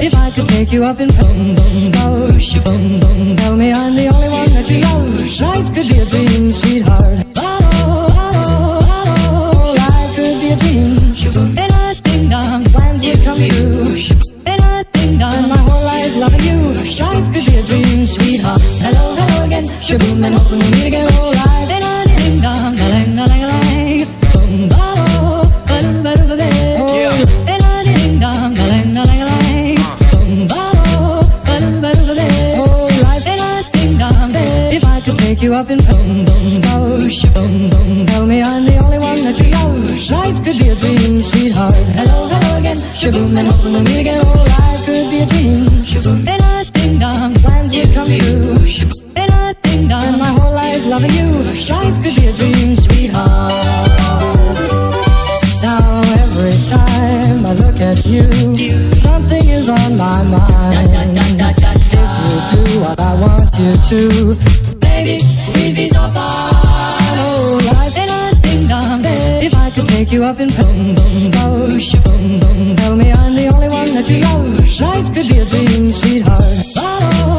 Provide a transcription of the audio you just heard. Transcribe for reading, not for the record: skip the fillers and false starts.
If I could take you up in boom, boom, boom, boom, boom, tell me I'm the only one that you love. Life could be a dream, sweetheart. Life could be a dream. And I ding dong, plans would come true. And I ding dong, my whole life loving you. Life could be a dream, sweetheart. Hello, hello again, shaboom, and hoping we meet again. Oh, life, and I ding dong, a-lang, a-lang, a-lang, boom, boom, ba-dum, ba-dum, ba-dum. And I ding dong, a-lang, a-lang, a-lang, boom, boom, ba-dum, ba-dum, ba-dum. Oh, life, and I ding dong, if I could take you up in boom, boom, boom, boom, boom, tell me I'm the only one that you love. Life could be a dream, sweetheart. Hello, hello again, shaboom, and hoping we'll meet again. Oh, life could be a dream, shaboom, and I ding dong, plans would come true. And I ding dong, my whole life loving you. Life could be a dream, sweetheart. Now every time I look at you, something is on my mind. If you do what I want you to, baby, we'd be so fine. Oh, life, and I ding dong, if I could take you up in boom, boom, boom, boom, boom, tell me I'm the only one that you love. Life could be a dream, sweetheart. Oh,